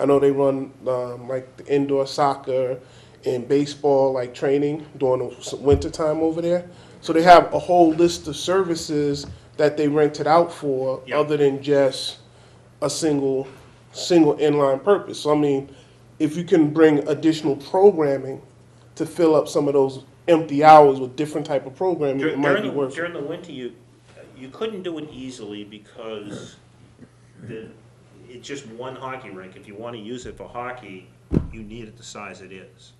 I know they run like the indoor soccer and baseball like training during the winter time over there. So they have a whole list of services that they rent it out for, Yep. other than just a single inline purpose. So I mean, if you can bring additional programming to fill up some of those empty hours with different type of programming, it might be worth it. During the winter, you couldn't do it easily because it's just one hockey rink. If you want to use it for hockey, you need it the size it is.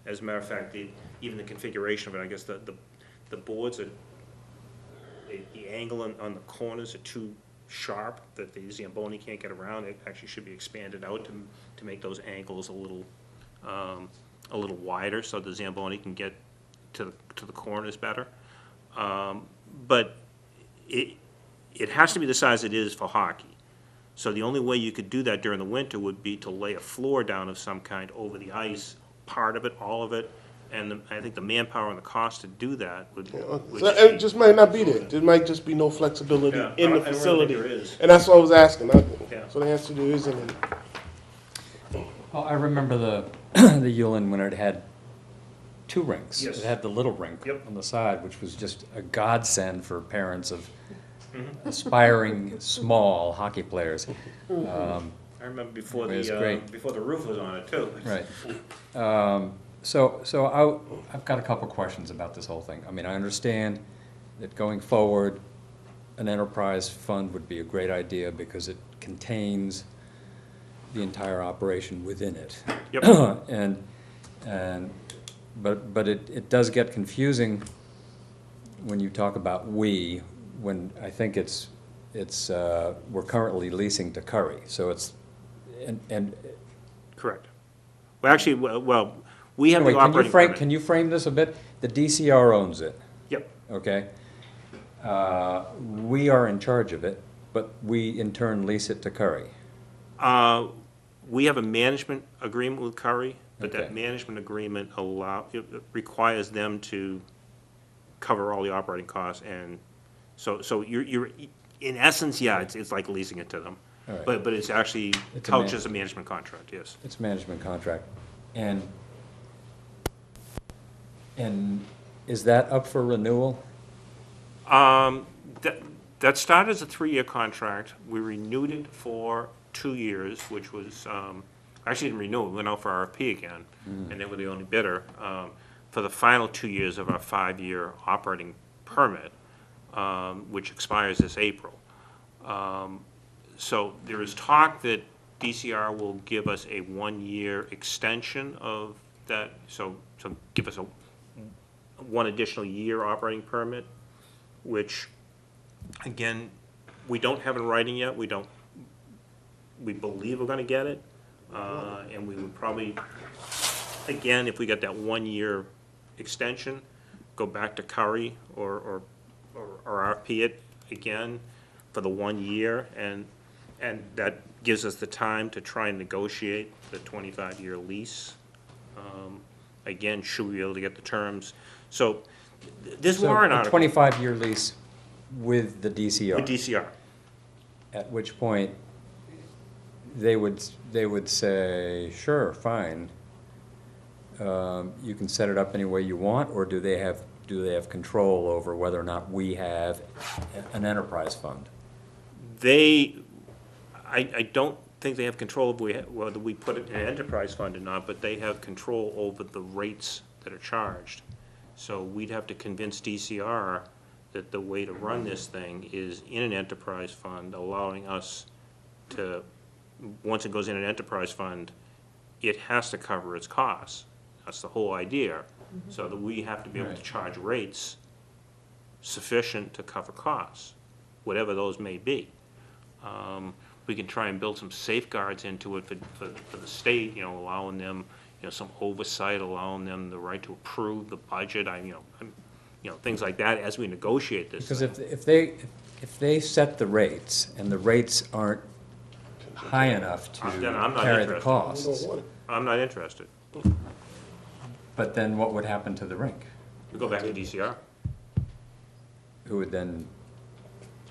As a matter of fact, even the configuration of it, I guess the boards are, the angle on the corners are too sharp that the Zamboni can't get around. It actually should be expanded out to make those angles a little wider so the Zamboni can get to the corners better. But it has to be the size it is for hockey. So the only way you could do that during the winter would be to lay a floor down of some kind over the ice, part of it, all of it, and I think the manpower and the cost to do that would So it just might not be there. There might just be no flexibility Yeah, in the I don't really facility. think there is. And that's what I was asking. Yeah. So the answer to isn't any. Well, I remember the the Ullin when it had two rinks. Yes. It had the little rink Yep. on the side, which was just a godsend for parents of aspiring small hockey players. I remember before It was great. before the roof was on it too. Right. I've got a couple questions about this whole thing. I mean, I understand that going forward, an enterprise fund would be a great idea because it contains the entire operation within it. Yep. But it does get confusing when you talk about we, when I think it's we're currently leasing to Curry, so it's, and. Correct. Well, actually, well, we have Wait, the operating permit. can you frame this a bit? The DCR owns it, Yep. okay? We are in charge of it, but we in turn lease it to Curry. We have a management agreement with Curry, but that Okay. management agreement it requires them to cover all the operating costs, and so you're in essence, yeah, it's like leasing it to them. All right. But it's actually It's a couched man- as a management contract, yes. It's a management contract. And is that up for renewal? That started as a 3-year contract. We renewed it for 2 years, which was, actually didn't renew it, we went out for RFP again, and they were the only bidder, for the final 2 years of our 5-year operating permit, which expires this April. So there is talk that DCR will give us a 1-year extension of that, so give us one additional year operating permit, which, again, we don't have in writing yet. We believe we're gonna get it, and we would probably, again, if we get that 1-year extension, go back to Curry or RFP it again for the 1 year, and that gives us the time to try and negotiate the 25-year lease. Again, should we be able to get the terms? So this warrant So a article. 25-year lease with the DCR? With DCR. At which point, they would say, sure, fine. You can set it up any way you want, or do they have control over whether or not we have an enterprise fund? I don't think they have control of whether we put it in an enterprise fund or not, but they have control over the rates that are charged. So we'd have to convince DCR that the way to run this thing is in an enterprise fund, allowing us to, once it goes in an enterprise fund, it has to cover its costs. That's the whole idea. So that we have to be able to Right. charge rates sufficient to cover costs, whatever those may be. We can try and build some safeguards into it for the state, allowing them, some oversight, allowing them the right to approve the budget, things like that as we negotiate this. Because if they set the rates, and the rates aren't high enough to Then I'm not carry the interested. costs, I'm not interested. but then what would happen to the rink? We go back to DCR. Who would then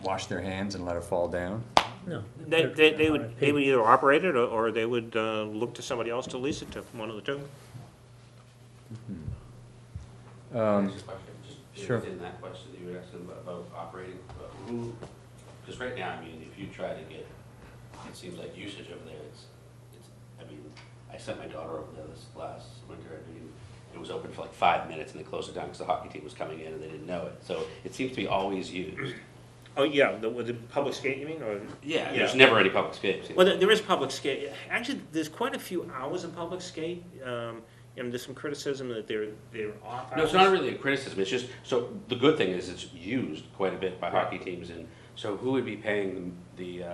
wash their hands and let it fall down? No. They would either operate it, or they would look to somebody else to lease it to, one of the two. Um, Just Sure. within that question that you were asking about operating, who, because right now, I mean, if you try to get, it seems like usage over there, it's, I mean, I sent my daughter over there this last winter, I mean, it was open for like 5 minutes and they closed it down because the hockey team was coming in and they didn't know it. So it seems to be always used. Oh, yeah, with the public skate, you mean, or? Yeah, there's never any public skates. Well, there is public skate. Actually, there's quite a few hours of public skate. And there's some criticism that they're off hours. No, it's not really a criticism, it's just, so the good thing is it's used quite a bit by hockey teams, and so who would be paying the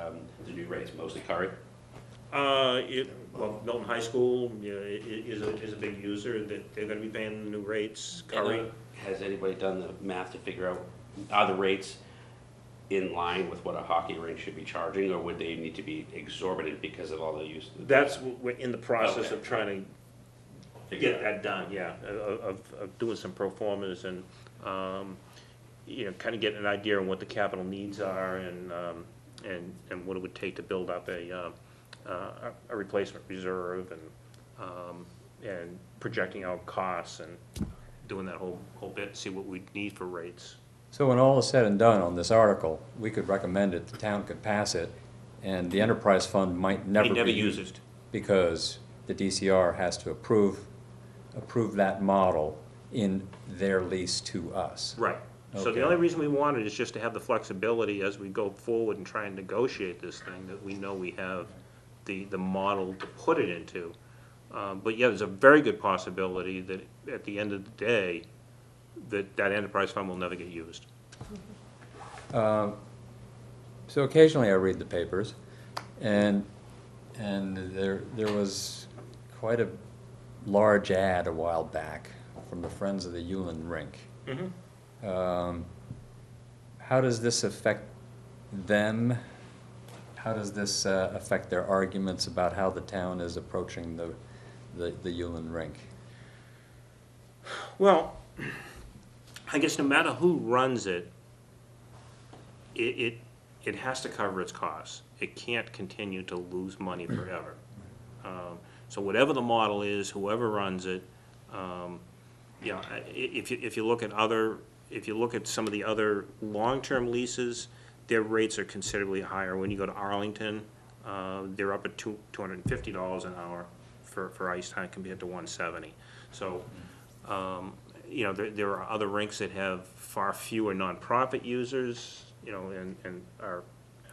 new rates, mostly Curry? Well, Milton High School is a big user, that they're gonna be paying the new rates. Curry. Has anybody done the math to figure out, are the rates in line with what a hockey rink should be charging, or would they need to be exorbitant because of all the use? That's, we're in the process Okay. of trying to get that done, yeah, of doing some pro formas and, you know, kind of getting an idea on what the capital needs are and what it would take to build up a replacement reserve and projecting out costs and doing that whole bit, see what we need for rates. So when all is said and done on this article, we could recommend it, the town could pass it, and the enterprise fund might never They be never used. used. Because the DCR has to approve that model in their lease to us. Right. So Okay. the only reason we want it is just to have the flexibility as we go forward and try and negotiate this thing, that we know we have the model to put it into. But yeah, there's a very good possibility that at the end of the day, that enterprise fund will never get used. So occasionally I read the papers, and there was quite a large ad a while back from the Friends of the Yulin Rink. How does this affect them? How does this affect their arguments about how the town is approaching the Yulin Rink? Well, I guess no matter who runs it, it has to cover its costs. It can't continue to lose money forever. So whatever the model is, whoever runs it, you know, if you look at some of the other long-term leases, their rates are considerably higher. When you go to Arlington, they're up at $250 an hour for ice time compared to $170. So, you know, there are other rinks that have far fewer nonprofit users, you know, and are,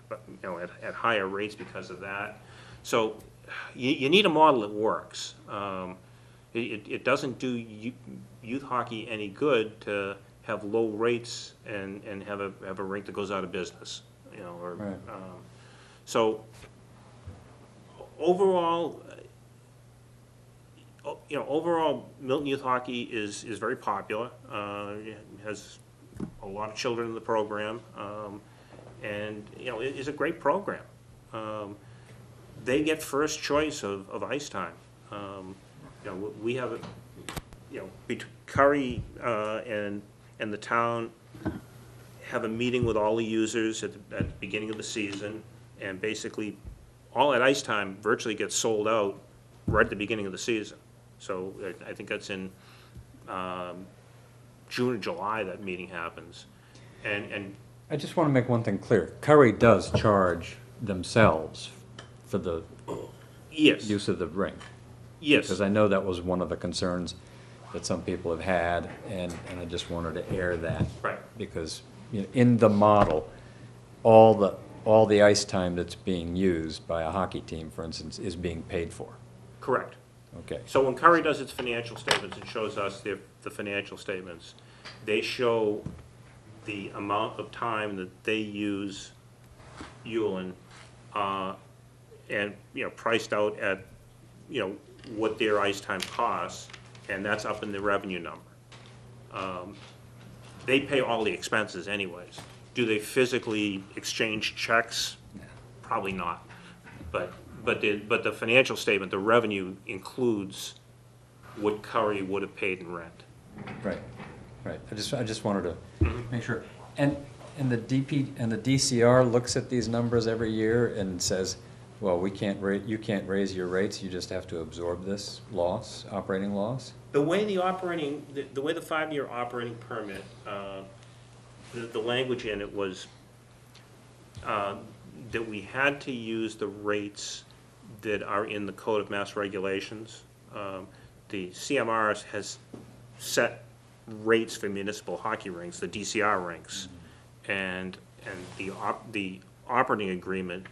you know, at higher rates because of that. So you need a model that works. It doesn't do youth hockey any good to have low rates and have a rink that goes out of business, you know, or, Right. So overall, you know, overall, Milton Youth Hockey is very popular. It has a lot of children in the program, and, you know, it is a great program. They get first choice of ice time. You know, we have, you know, Curry and the town have a meeting with all the users at the beginning of the season, and basically, all that ice time virtually gets sold out right at the beginning of the season. So I think that's in June or July that meeting happens. And I just want to make one thing clear. Curry does charge themselves for the yes, use of the rink. yes, Because I know that was one of the concerns that some people have had, and I just wanted to air that. right, Because, you know, in the model, all the ice time that's being used by a hockey team, for instance, is being paid for. correct. Okay. So when Curry does its financial statements, it shows us the financial statements. They show the amount of time that they use Yulin, and, you know, priced out at, you know, what their ice time costs, and that's up in the revenue number. They pay all the expenses anyways. Do they physically exchange checks? Probably not. But the financial statement, the revenue includes what Curry would have paid in rent. Right, right. I just wanted to make sure. And And the DCR looks at these numbers every year and says, well, you can't raise your rates, you just have to absorb this loss, operating loss? The way the 5-year operating permit, the language in it was that we had to use the rates that are in the Code of Mass Regulations. The CMR has set rates for municipal hockey rinks, the DCR rinks, and the operating agreement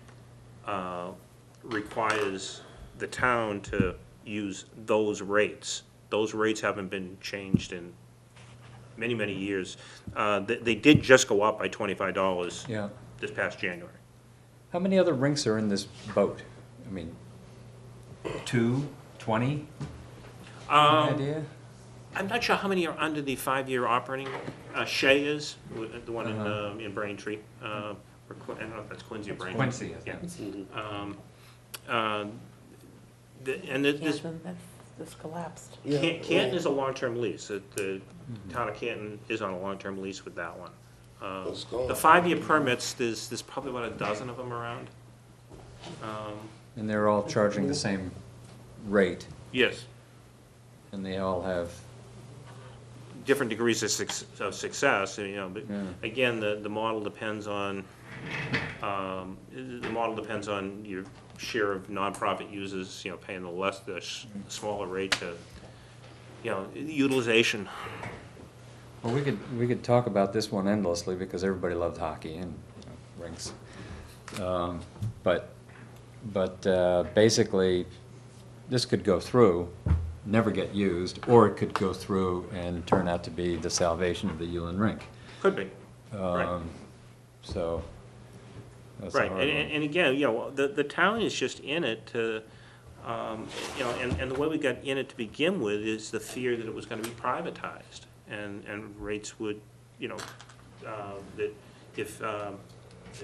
requires the town to use those rates. Those rates haven't been changed in many, many years. They did just go up by $25 Yeah. this past January. How many other rinks are in this boat? I mean, 2, 20? Any idea? I'm not sure how many are under the 5-year operating. Shea is, the one in Braintree. I don't know if that's Quincy or Braintree. Quincy, I Yeah. think. And this, Canton, this collapsed. Yeah. Canton is a long-term lease. The town of Canton is on a long-term lease with that one. It's gone. The 5-year permits, there's probably about a dozen of them around. And they're all charging the same rate, Yes, and they all have, different degrees of success, but Yeah. again, the model depends on, your share of nonprofit users, paying the smaller rate to, utilization. well, we could talk about this one endlessly, because everybody loved hockey and rinks. But basically, this could go through, never get used, or it could go through and turn out to be the salvation of the Ullin rink. Could be, right. So, that's a Right, hard one. and again, the town is just in it to, and the way we got in it to begin with is the fear that it was gonna be privatized, and rates would, that if,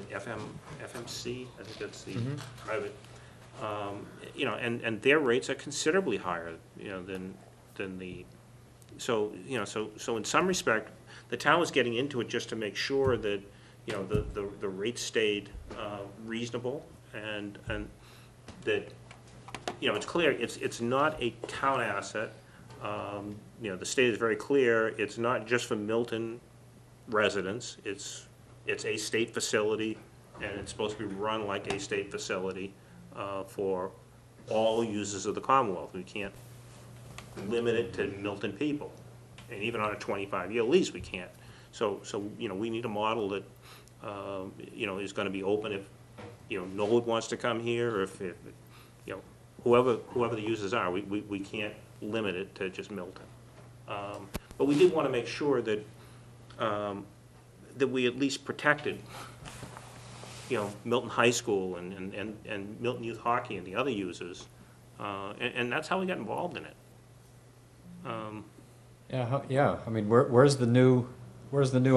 FMC, I think that's the private, and their rates are considerably higher, than the, so in some respect, the town was getting into it just to make sure that, the rates stayed reasonable, and that, it's clear, it's not a town asset. The state is very clear, it's not just for Milton residents, it's a state facility, and it's supposed to be run like a state facility for all users of the Commonwealth. We can't limit it to Milton people, and even on a 25-year lease, we can't. So we need a model that, is gonna be open if, Norwood wants to come here, or if whoever the users are, we can't limit it to just Milton. But we did wanna make sure that, that we at least protected, Milton High School and Milton Youth Hockey and the other users, and that's how we got involved in it. Yeah, I mean, where's the new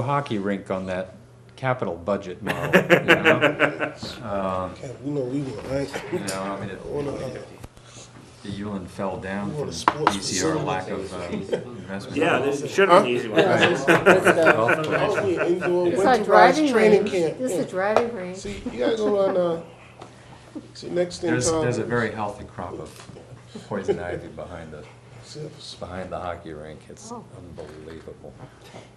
hockey rink on that capital budget model, you know? Okay, we know we will, right? I mean, Wanna, the Ullin fell down What from a sports DCR lack of facility. investment. Yeah, this should have been an easy one. I'll be an indoor It's a winterized driving training range. camp. This is a driving range. See, you gotta go on, see, next thing, Tom. There's a very healthy crop of poison ivy behind the hockey rink. It's Oh. unbelievable.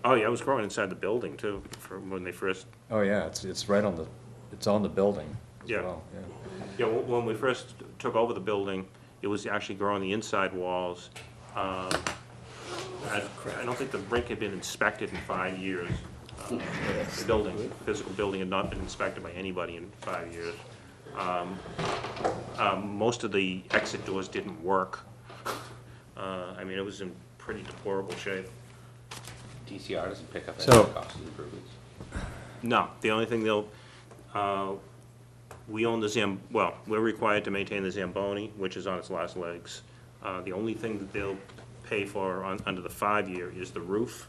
Oh, yeah, it was growing inside the building too, from when they first, Oh, yeah, it's right on it's on the building as Yeah. well, yeah. when we first took over the building, it was actually growing the inside walls. I don't think the rink had been inspected in 5 years. The physical building had not been inspected by anybody in 5 years. Most of the exit doors didn't work. I mean, it was in pretty deplorable shape. DCR doesn't pick up any So- cost improvements. No, the only thing we own we're required to maintain the Zamboni, which is on its last legs. The only thing that they'll pay for under the 5-year is the roof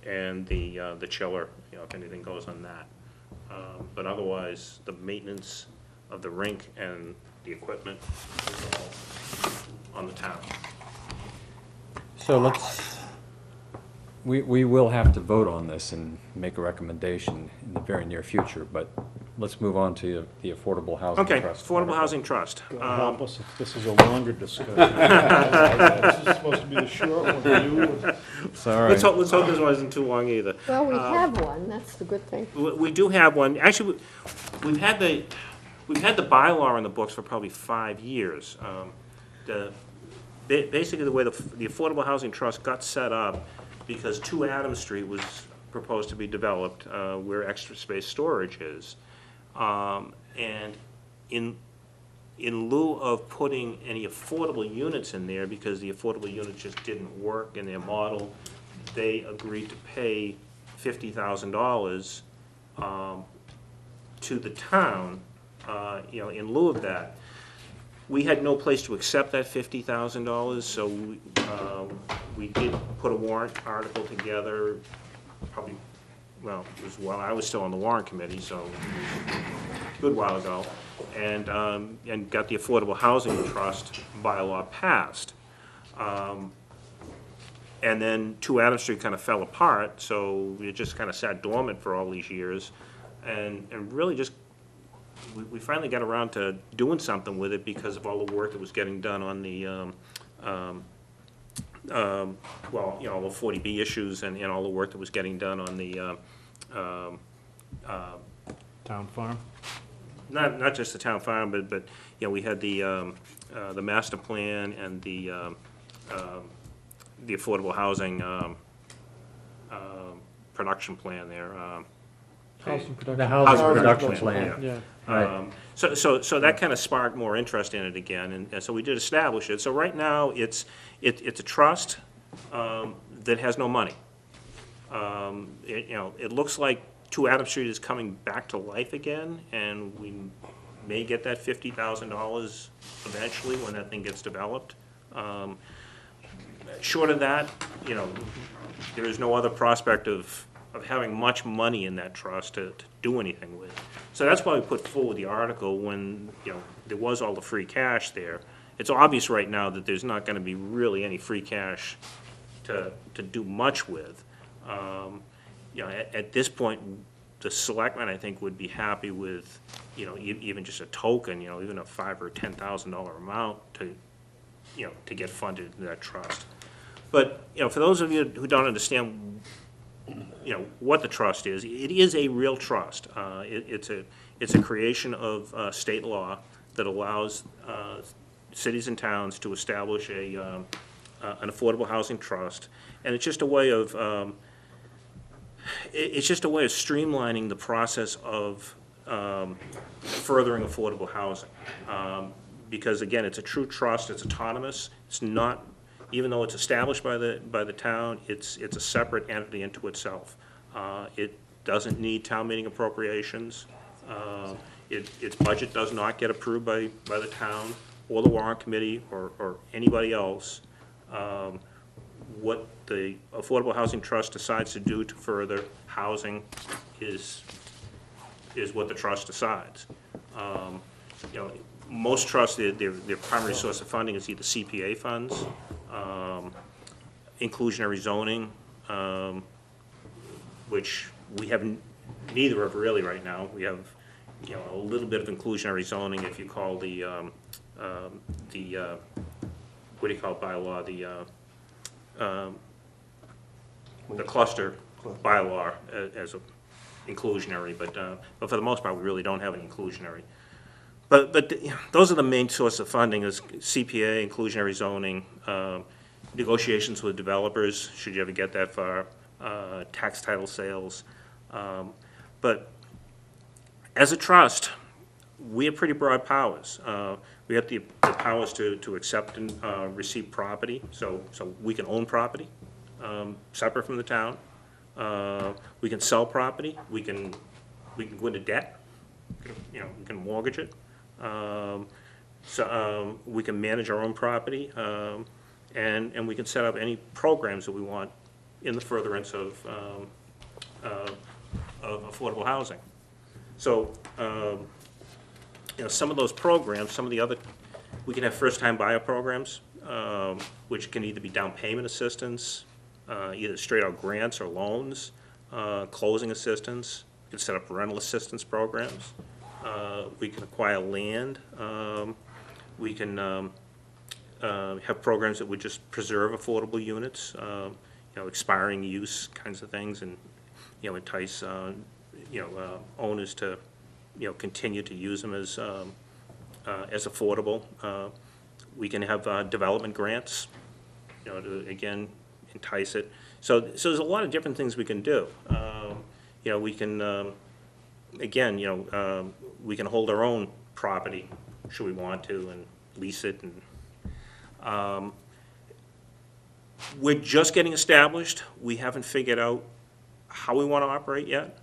and the chiller, if anything goes on that. But otherwise, the maintenance of the rink and the equipment is all on the town. So let's we will have to vote on this and make a recommendation in the very near future, but let's move on to the Affordable Housing Okay, Trust. Affordable article. Housing Trust. God help us if this is a longer discussion. This is supposed to be the short one for you. Sorry. Let's hope this wasn't too long either. Well, we have one, that's the good thing. We do have one, actually, we've had the bylaw in the books for probably 5 years. Basically, the way the Affordable Housing Trust got set up, because 2 Adams Street was proposed to be developed, where extra space storage is. And in lieu of putting any affordable units in there, because the affordable units just didn't work in their model, they agreed to pay $50,000 to the town, in lieu of that. We had no place to accept that $50,000, so we did put a warrant article together, probably, well, it was while I was still on the warrant committee, so a good while ago, and got the Affordable Housing Trust bylaw passed. And then 2 Adams Street kind of fell apart, so it just kind of sat dormant for all these years, and really just, we finally got around to doing something with it because of all the work that was getting done on the, well, all the 40B issues and all the work that was getting done on the, Town farm? not just the town farm, but we had the master plan and the affordable housing production plan there. Housing production. The housing Housing production production plan. plan, Yeah. Right. So that kind of sparked more interest in it again, and so we did establish it. So right now, it's a trust that has no money. It looks like 2 Adams Street is coming back to life again, and we may get that $50,000 eventually when that thing gets developed. Short of that, there is no other prospect of having much money in that trust to do anything with. So that's why we put forward the article when, there was all the free cash there. It's obvious right now that there's not gonna be really any free cash to do much with. At this point, the selectmen, I think, would be happy with, even just a token, even a $5,000 or $10,000 amount to get funded into that trust. But, for those of you who don't understand, what the trust is, it is a real trust. It's a creation of state law that allows cities and towns to establish an affordable housing trust, and it's just a way of streamlining the process of furthering affordable housing. Because again, it's a true trust, it's autonomous, it's not, even though it's established by the town, it's a separate entity into itself. It doesn't need town meeting appropriations. Its budget does not get approved by the town or the warrant committee or anybody else. What the Affordable Housing Trust decides to do to further housing is what the trust decides. Most trusts, their primary source of funding is either CPA funds, inclusionary zoning, which we have neither of really right now. We have, a little bit of inclusionary zoning if you call the what do you call it, bylaw, the cluster bylaw as a inclusionary, but for the most part, we really don't have an inclusionary. But those are the main source of funding is CPA, inclusionary zoning, negotiations with developers, should you ever get that far, tax title sales. But as a trust, we have pretty broad powers. We have the powers to accept and receive property, so we can own property, separate from the town. We can sell property, we can go into debt, we can mortgage it. We can manage our own property, and we can set up any programs that we want in the furtherance of affordable housing. So, some of those programs, some of the other, we can have first-time buyer programs, which can either be down payment assistance, either straight out grants or loans, closing assistance. We can set up rental assistance programs. We can acquire land. We can have programs that would just preserve affordable units, expiring use kinds of things, and, entice, owners to, continue to use them as affordable. We can have development grants, to, again, entice it. So there's a lot of different things we can do. We can, again, we can hold our own property, should we want to, and lease it. And we're just getting established. We haven't figured out how we want to operate yet.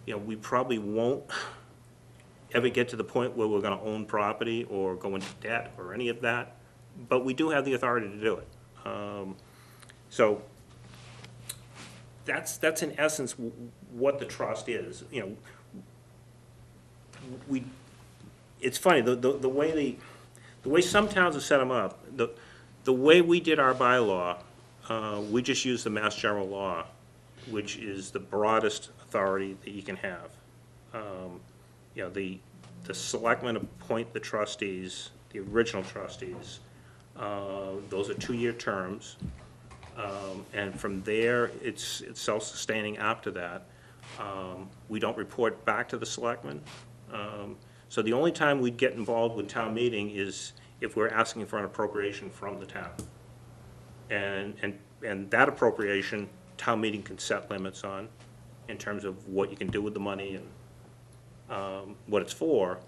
We probably won't ever get to the point where we're going to own property or go into debt or any of that, but we do have the authority to do it. So that's in essence what the trust is. It's funny, the way some towns have set them up, the way we did our bylaw, we just used the Mass General Law, which is the broadest authority that you can have. The selectmen appoint the trustees, the original trustees. Those are 2-year terms. And from there, it's self-sustaining after that. We don't report back to the selectmen. So the only time we'd get involved with town meeting is if we're asking for an appropriation from the town. And that appropriation, town meeting can set limits on in terms of what you can do with the money and what it's for.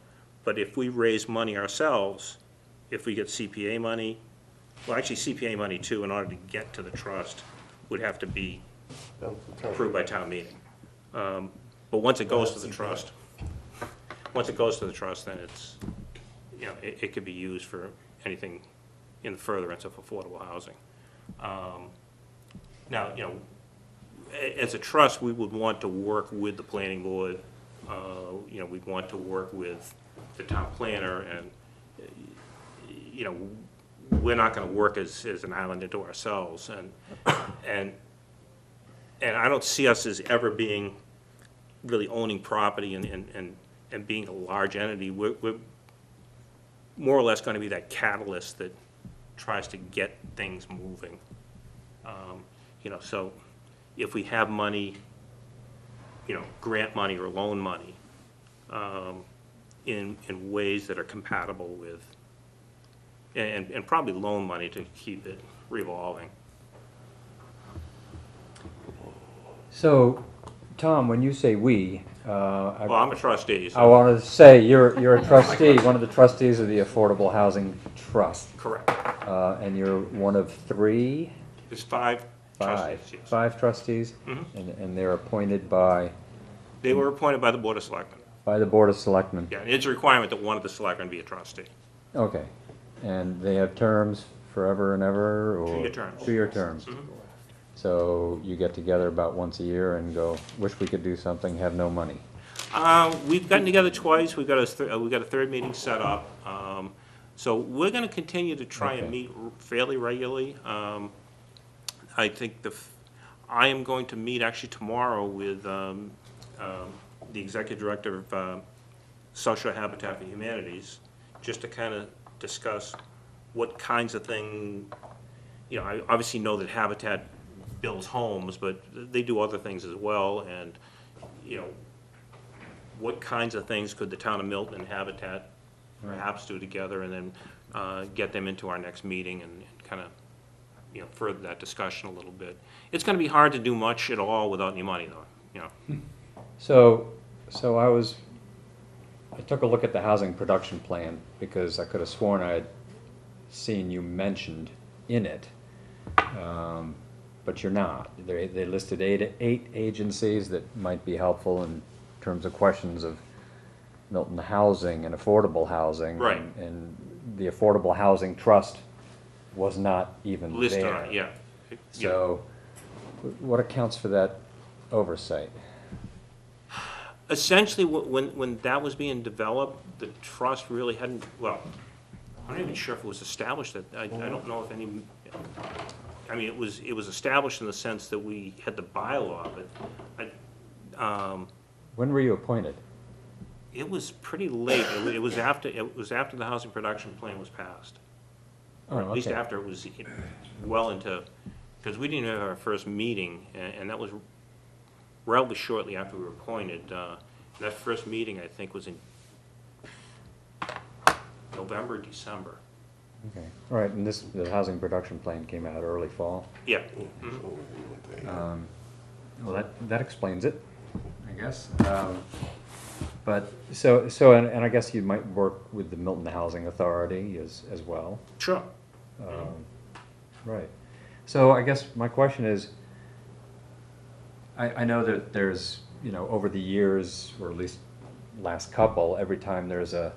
But if we raise money ourselves, if we get CPA money, well, actually CPA money too, in order to get to the trust, would have to be approved by town meeting. But once it goes to the trust, then it's, it could be used for anything in the furtherance of affordable housing. Now, as a trust, we would want to work with the planning board. We'd want to work with the town planner, and, we're not going to work as an island into ourselves. And I don't see us as ever being really owning property and being a large entity. We're more or less going to be that catalyst that tries to get things moving. So if we have money, grant money or loan money, in ways that are compatible with, and probably loan money to keep it revolving. So, Tom, when you say we, Well, I'm a trustee, I so. wanted to say, you're a trustee, one of the trustees of the Affordable Housing Trust. Correct. And you're one of 3? There's 5 trustees, yes. 5 trustees? And they're appointed by They were appointed by the Board of Selectmen. the Board of Selectmen? Yeah, and it's a requirement that one of the selectmen be a trustee. Okay. And they have terms forever and ever, or? 2-year terms. 2-year terms. So you get together about once a year and go, wish we could do something, have no money. We've gotten together twice. We've got a third meeting set up. So we're going to continue to try and meet fairly regularly. I think I am going to meet actually tomorrow with the Executive Director of Social Habitat for Humanities, just to kind of discuss what kinds of things, I obviously know that Habitat builds homes, but they do other things as well, and, what kinds of things could the town of Milton and Habitat perhaps do together, and then get them into our next meeting and kind of, further that discussion a little bit. It's going to be hard to do much at all without any money, though, So I took a look at the housing production plan, because I could have sworn I had seen you mentioned in it, but you're not. They listed 8 agencies that might be helpful in terms of questions of Milton housing and affordable housing. Right. And the Affordable Housing Trust was not even listed there. on it, yeah. So what accounts for that oversight? Essentially, when that was being developed, the trust really hadn't, well, I'm not even sure if it was established. I don't know if any, I mean, it was established in the sense that we had the bylaw, but When were you appointed? it was pretty late. It was after the housing production plan was passed. Oh, Or at least okay. after it was well into, because we didn't have our first meeting, and that was relatively shortly after we were appointed. That first meeting, I think, was in November, December. Okay, all right, and the housing production plan came out early fall. Yeah. Well, that explains it, I guess. But, and I guess you might work with the Milton Housing Authority as well. Sure. Right. So I guess my question is, I know that there's, over the years, or at least last couple, every time there's a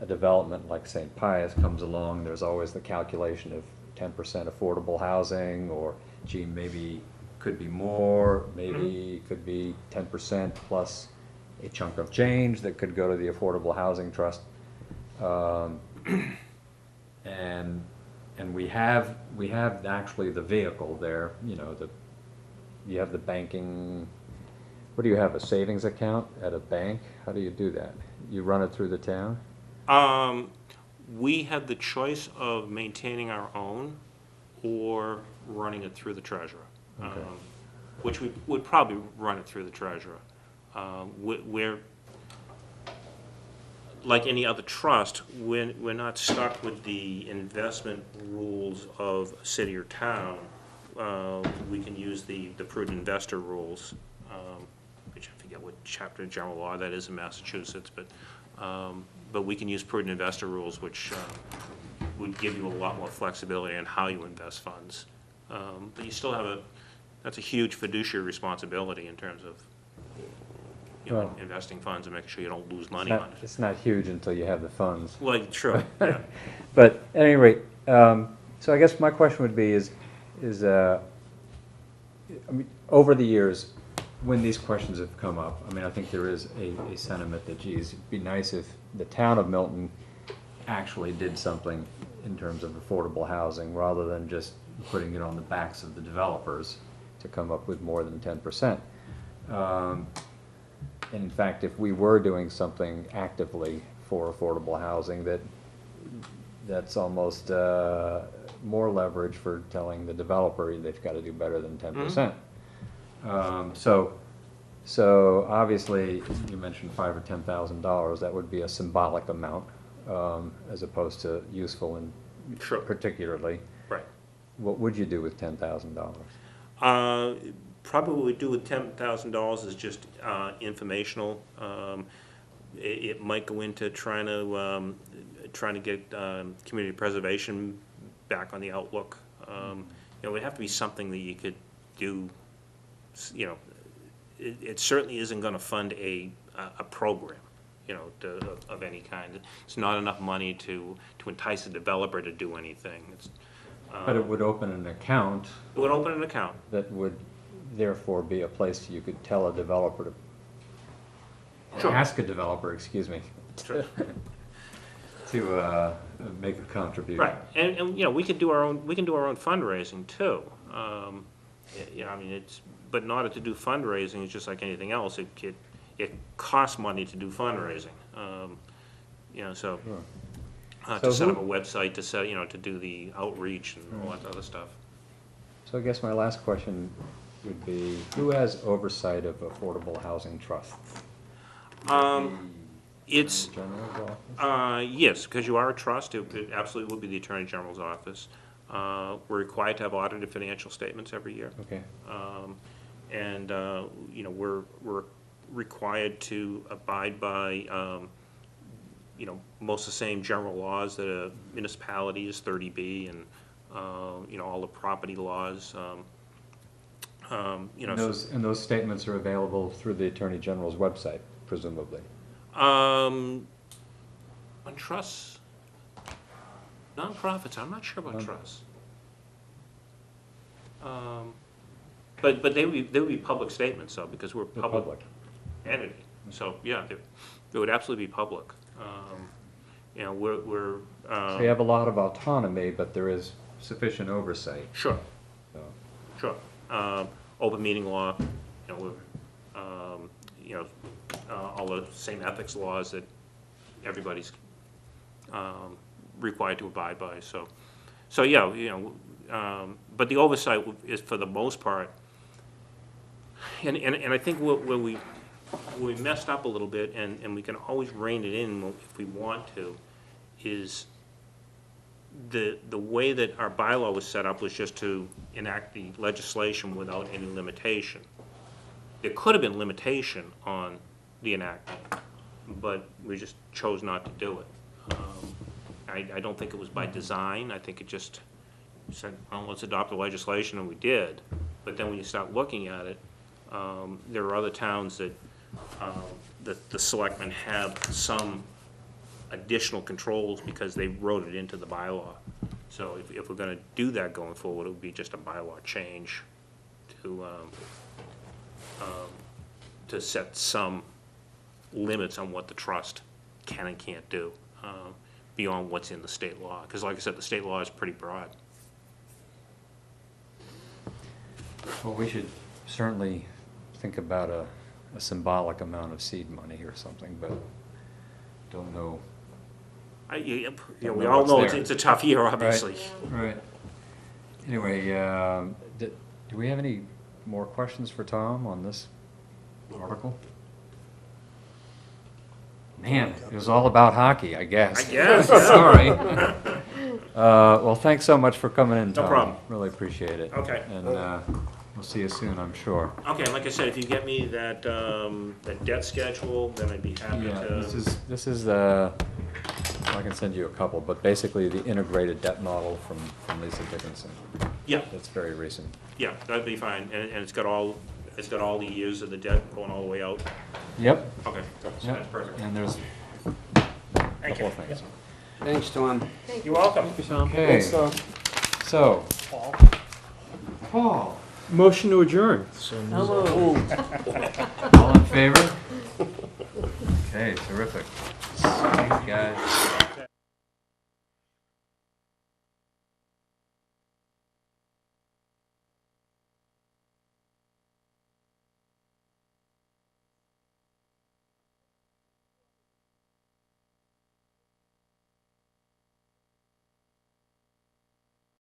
development like St. Pius comes along, there's always the calculation of 10% affordable housing, or gee, maybe could be more, maybe could be 10% plus a chunk of change that could go to the Affordable Housing Trust. And we have actually the vehicle there, you have the banking, what do you have, a savings account at a bank? How do you do that? You run it through the town? We had the choice of maintaining our own or running it through the treasurer. Okay. Which we would probably run it through the treasurer. We're, like any other trust, we're not stuck with the investment rules of a city or town. We can use the prudent investor rules, which I forget what chapter of general law that is in Massachusetts, but we can use prudent investor rules, which would give you a lot more flexibility on how you invest funds. But you still have that's a huge fiduciary responsibility in terms of Well, investing funds and making sure you don't lose money on it. It's not huge until you have the funds. Well, true, yeah. But at any rate, so I guess my question would be I mean, over the years, when these questions have come up, I mean, I think there is a sentiment that, geez, it'd be nice if the town of Milton actually did something in terms of affordable housing, rather than just putting it on the backs of the developers to come up with more than 10%. And in fact, if we were doing something actively for affordable housing, that's almost more leverage for telling the developer they've got to do better than 10%. So obviously, you mentioned $5,000 or $10,000. That would be a symbolic amount, as opposed to useful and Sure. particularly. Right. What would you do with $10,000? Probably what we do with $10,000 is just informational. It might go into trying to get community preservation back on the outlook. It would have to be something that you could do. It certainly isn't going to fund a program, of any kind. It's not enough money to entice a developer to do anything. But it would open an account It would open an account. that would therefore be a place you could tell a developer to, Sure. ask a developer, excuse me, Sure. to make a contribution. Right, and we can do our own fundraising too. I mean, but in order to do fundraising, it's just like anything else. It costs money to do fundraising. So Sure. to So set up a who- website, to do the outreach and all that other stuff. So I guess my last question would be, who has oversight of affordable housing trusts? It's General's office? yes, because you are a trust. It absolutely would be the Attorney General's office. We're required to have audited financial statements every year. Okay, And we're required to abide by most of the same general laws that a municipality is, 30B, and all the property laws. and those statements are available through the Attorney General's website, presumably. On trusts, nonprofits, I'm not sure about trusts. But they would be public statements, though, because we're a The public public. entity. So, yeah, they would absolutely be public. We're So you have a lot of autonomy, but there is sufficient oversight. sure, Sure. Open meeting law, all the same ethics laws that everybody's required to abide by, so yeah, but the oversight is for the most part, and I think where we messed up a little bit, and we can always rein it in if we want to, is the way that our bylaw was set up was just to enact the legislation without any limitation. There could have been limitation on the enactment, but we just chose not to do it. I don't think it was by design. I think it just said, well, let's adopt the legislation, and we did. But then when you start looking at it, there are other towns that the selectmen have some additional controls because they wrote it into the bylaw. So if we're gonna do that going forward, it would be just a bylaw change to set some limits on what the trust can and can't do, beyond what's in the state law. Because like I said, the state law is pretty broad. Well, we should certainly think about a symbolic amount of seed money or something, but don't know. We know all what's know there. it's a tough year, obviously. Right. Anyway, do we have any more questions for Tom on this article? Man, it was all about hockey, I guess. I guess, Sorry. Well, thanks so much for coming in, Tom. No problem. Really appreciate it. Okay. And we'll see you soon, I'm sure. Okay, and like I said, if you get me that debt schedule, then I'd be happy Yeah, to. this is I can send you a couple, but basically the integrated debt model from Lisa Dickinson. Yeah, That's very recent. yeah, that'd be fine, and it's got all the years of the debt going all the way out. Yep. Okay, that's Yep. perfect. And there's a Thank couple you. of things. Thanks, Tom. You're welcome. Okay, Thanks, so. Paul. Motion to adjourn. All in favor? Okay, terrific.